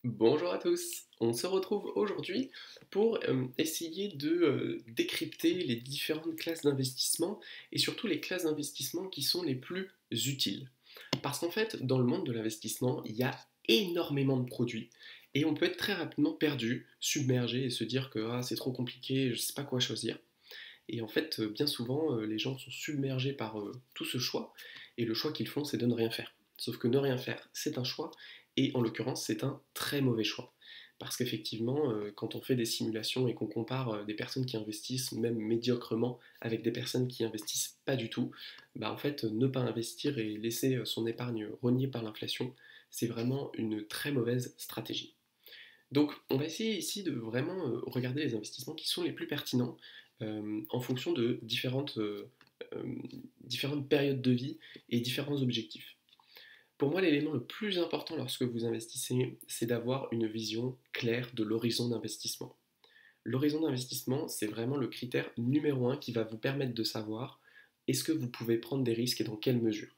Bonjour à tous, on se retrouve aujourd'hui pour essayer de décrypter les différentes classes d'investissement et surtout les classes d'investissement qui sont les plus utiles. Parce qu'en fait, dans le monde de l'investissement, il y a énormément de produits et on peut être très rapidement perdu, submergé et se dire que ah, c'est trop compliqué, je ne sais pas quoi choisir. Et en fait, bien souvent, les gens sont submergés par tout ce choix, et le choix qu'ils font, c'est de ne rien faire. Sauf que ne rien faire, c'est un choix, et en l'occurrence, c'est un très mauvais choix. Parce qu'effectivement, quand on fait des simulations et qu'on compare des personnes qui investissent, même médiocrement, avec des personnes qui investissent pas du tout, bah en fait, ne pas investir et laisser son épargne rognée par l'inflation, c'est vraiment une très mauvaise stratégie. Donc, on va essayer ici de vraiment regarder les investissements qui sont les plus pertinents en fonction de euh, différentes périodes de vie et différents objectifs. Pour moi, l'élément le plus important lorsque vous investissez, c'est d'avoir une vision claire de l'horizon d'investissement. L'horizon d'investissement, c'est vraiment le critère numéro un qui va vous permettre de savoir est-ce que vous pouvez prendre des risques et dans quelle mesure.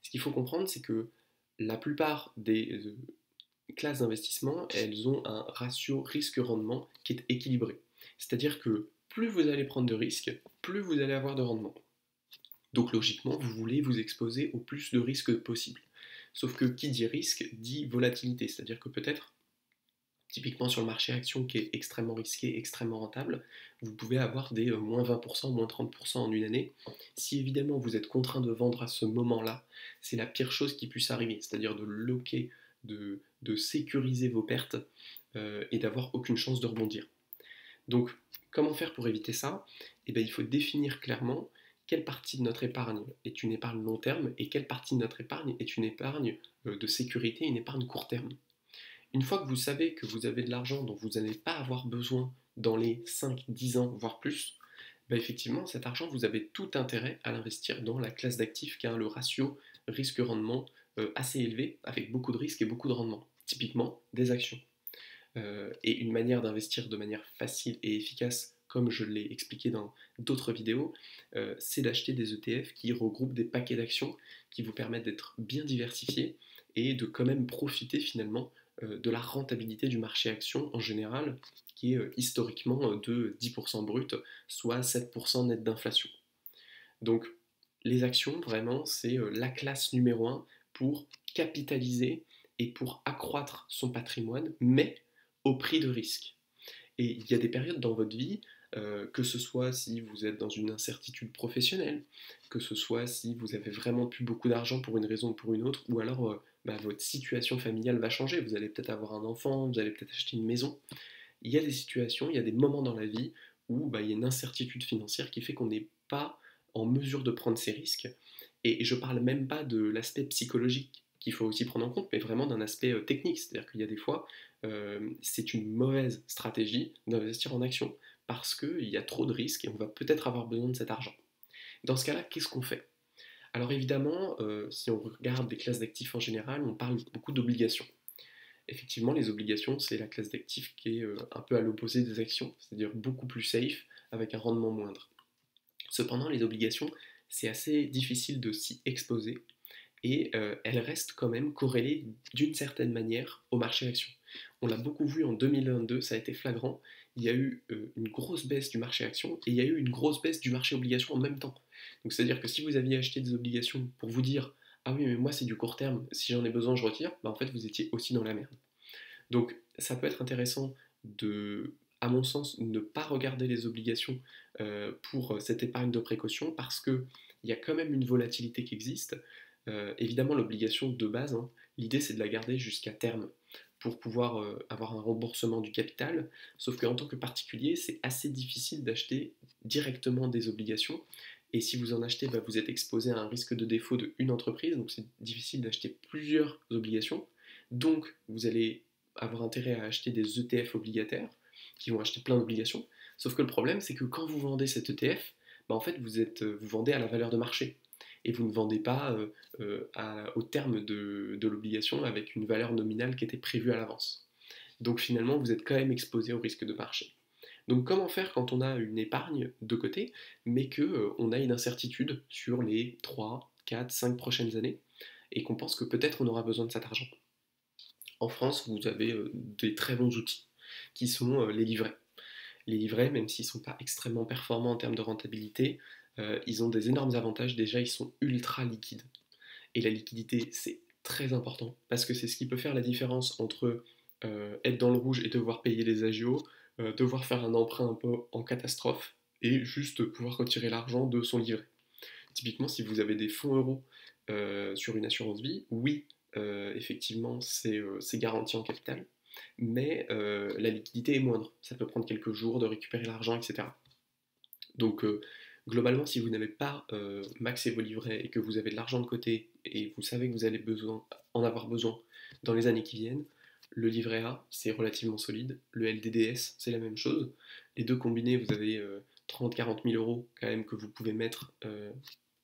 Ce qu'il faut comprendre, c'est que la plupart des classes d'investissement, elles ont un ratio risque-rendement qui est équilibré. C'est-à-dire que plus vous allez prendre de risques, plus vous allez avoir de rendement. Donc logiquement, vous voulez vous exposer au plus de risques possible. Sauf que qui dit risque dit volatilité, c'est-à-dire que peut-être, typiquement sur le marché action qui est extrêmement risqué, extrêmement rentable, vous pouvez avoir des moins 20%, moins 30% en une année. Si évidemment vous êtes contraint de vendre à ce moment-là, c'est la pire chose qui puisse arriver, c'est-à-dire de loquer, de sécuriser vos pertes et d'avoir aucune chance de rebondir. Donc, comment faire pour éviter ça? Eh bien, il faut définir clairement quelle partie de notre épargne est une épargne long terme et quelle partie de notre épargne est une épargne de sécurité, une épargne court terme. Une fois que vous savez que vous avez de l'argent dont vous n'allez pas avoir besoin dans les 5, 10 ans, voire plus, bah effectivement, cet argent, vous avez tout intérêt à l'investir dans la classe d'actifs qui a le ratio risque-rendement assez élevé, avec beaucoup de risques et beaucoup de rendement. Typiquement, des actions. Et une manière d'investir de manière facile et efficace, comme je l'ai expliqué dans d'autres vidéos, c'est d'acheter des ETF qui regroupent des paquets d'actions qui vous permettent d'être bien diversifiés et de quand même profiter finalement de la rentabilité du marché action en général, qui est historiquement de 10% brut, soit 7% net d'inflation. Donc les actions, vraiment, c'est la classe numéro un pour capitaliser et pour accroître son patrimoine, mais au prix de risque. Et il y a des périodes dans votre vie, que ce soit si vous êtes dans une incertitude professionnelle, que ce soit si vous avez vraiment plus beaucoup d'argent pour une raison ou pour une autre, ou alors bah, votre situation familiale va changer, vous allez peut-être avoir un enfant, vous allez peut-être acheter une maison. Il y a des situations, il y a des moments dans la vie où bah, il y a une incertitude financière qui fait qu'on n'est pas en mesure de prendre ces risques. Et je parle même pas de l'aspect psychologique qu'il faut aussi prendre en compte, mais vraiment d'un aspect technique. C'est-à-dire qu'il y a des fois, c'est une mauvaise stratégie d'investir en action parce qu'il y a trop de risques et on va peut-être avoir besoin de cet argent. Dans ce cas-là, qu'est-ce qu'on fait? Alors évidemment, si on regarde des classes d'actifs en général, on parle beaucoup d'obligations. Effectivement, les obligations, c'est la classe d'actifs qui est un peu à l'opposé des actions, c'est-à-dire beaucoup plus safe, avec un rendement moindre. Cependant, les obligations, c'est assez difficile de s'y exposer, et elles restent quand même corrélées d'une certaine manière au marché action. On l'a beaucoup vu en 2022, ça a été flagrant, il y a eu une grosse baisse du marché action, et il y a eu une grosse baisse du marché obligation en même temps. Donc c'est-à-dire que si vous aviez acheté des obligations pour vous dire ah oui mais moi c'est du court terme, si j'en ai besoin je retire, bah en fait vous étiez aussi dans la merde. Donc ça peut être intéressant de, à mon sens, ne pas regarder les obligations pour cette épargne de précaution parce qu'il y a quand même une volatilité qui existe. Évidemment, l'obligation de base, hein, l'idée c'est de la garder jusqu'à terme pour pouvoir avoir un remboursement du capital. Sauf qu'en tant que particulier, c'est assez difficile d'acheter directement des obligations. Et si vous en achetez, bah, vous êtes exposé à un risque de défaut de une entreprise, donc c'est difficile d'acheter plusieurs obligations. Donc vous allez avoir intérêt à acheter des ETF obligataires qui vont acheter plein d'obligations. Sauf que le problème, c'est que quand vous vendez cet ETF, bah en fait, vous vendez à la valeur de marché. Et vous ne vendez pas au terme de l'obligation avec une valeur nominale qui était prévue à l'avance. Donc finalement, vous êtes quand même exposé au risque de marché. Donc comment faire quand on a une épargne de côté, mais qu'on a une incertitude sur les 3, 4, 5 prochaines années, et qu'on pense que peut-être on aura besoin de cet argent? En France, vous avez des très bons outils qui sont les livrets. Les livrets, même s'ils ne sont pas extrêmement performants en termes de rentabilité, ils ont des énormes avantages. Déjà, ils sont ultra liquides. Et la liquidité, c'est très important parce que c'est ce qui peut faire la différence entre être dans le rouge et devoir payer les agios, devoir faire un emprunt un peu en catastrophe et juste pouvoir retirer l'argent de son livret. Typiquement, si vous avez des fonds euros sur une assurance vie, oui, effectivement, c'est garanti en capital, mais la liquidité est moindre. Ça peut prendre quelques jours de récupérer l'argent, etc. Donc, globalement, si vous n'avez pas maxé vos livrets et que vous avez de l'argent de côté et vous savez que vous allez en avoir besoin dans les années qui viennent, le livret A, c'est relativement solide. Le LDDS, c'est la même chose. Les deux combinés, vous avez 30-40 000 euros quand même que vous pouvez mettre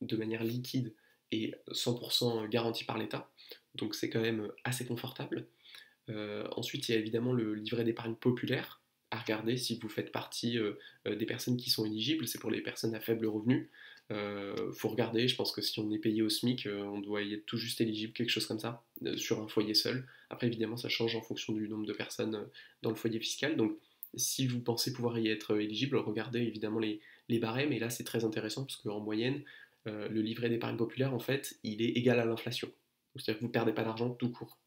de manière liquide et 100% garanti par l'État. Donc c'est quand même assez confortable. Ensuite, il y a évidemment le livret d'épargne populaire à regarder si vous faites partie des personnes qui sont éligibles. C'est pour les personnes à faible revenu. Faut regarder, je pense que si on est payé au SMIC, on doit y être tout juste éligible, quelque chose comme ça, sur un foyer seul. Après, évidemment, ça change en fonction du nombre de personnes dans le foyer fiscal. Donc, si vous pensez pouvoir y être éligible, regardez évidemment les barèmes. Et là, c'est très intéressant parce qu'en moyenne, le livret d'épargne populaire, en fait, il est égal à l'inflation. C'est-à-dire que vous ne perdez pas d'argent tout court.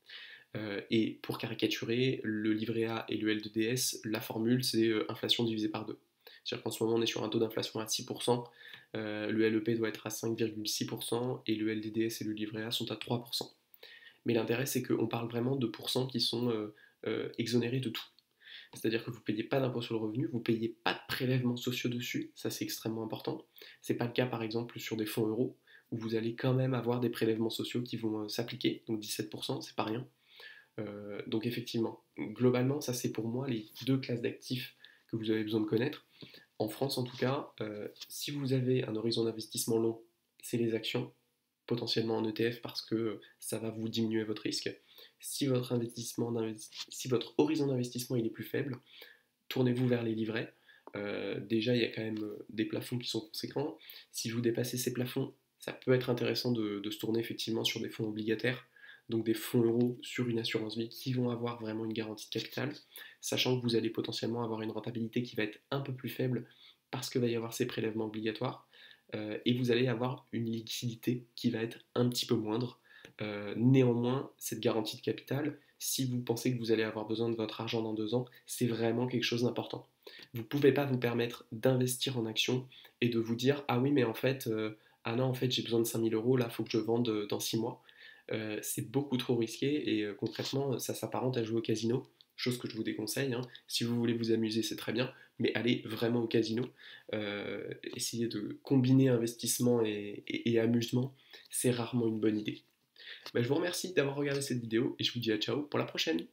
Et pour caricaturer, le livret A et le L2DS, la formule c'est inflation divisée par 2. C'est-à-dire qu'en ce moment on est sur un taux d'inflation à 6%, le LEP doit être à 5,6% et le LDDS et le livret A sont à 3%. Mais l'intérêt c'est qu'on parle vraiment de pourcents qui sont exonérés de tout. C'est-à-dire que vous ne payez pas d'impôt sur le revenu, vous ne payez pas de prélèvements sociaux dessus, ça c'est extrêmement important. Ce n'est pas le cas par exemple sur des fonds euros, où vous allez quand même avoir des prélèvements sociaux qui vont s'appliquer, donc 17%, c'est pas rien. Donc effectivement, globalement, ça c'est pour moi les deux classes d'actifs que vous avez besoin de connaître. En France en tout cas, si vous avez un horizon d'investissement long, c'est les actions, potentiellement en ETF parce que ça va vous diminuer votre risque. Si votre horizon d'investissement il est plus faible, tournez-vous vers les livrets. Déjà, il y a quand même des plafonds qui sont conséquents. Si vous dépassez ces plafonds, ça peut être intéressant de se tourner effectivement sur des fonds obligataires, donc des fonds euros sur une assurance vie qui vont avoir vraiment une garantie de capital, sachant que vous allez potentiellement avoir une rentabilité qui va être un peu plus faible parce qu'il va y avoir ces prélèvements obligatoires, et vous allez avoir une liquidité qui va être un petit peu moindre. Néanmoins, cette garantie de capital, si vous pensez que vous allez avoir besoin de votre argent dans 2 ans, c'est vraiment quelque chose d'important. Vous ne pouvez pas vous permettre d'investir en action et de vous dire ah oui mais en fait ah non en fait j'ai besoin de 5000 euros là il faut que je vende dans 6 mois. C'est beaucoup trop risqué et concrètement ça s'apparente à jouer au casino, chose que je vous déconseille, hein. Si vous voulez vous amuser c'est très bien, mais allez vraiment au casino. Essayez de combiner investissement et amusement, c'est rarement une bonne idée. Bah, je vous remercie d'avoir regardé cette vidéo et je vous dis à ciao pour la prochaine.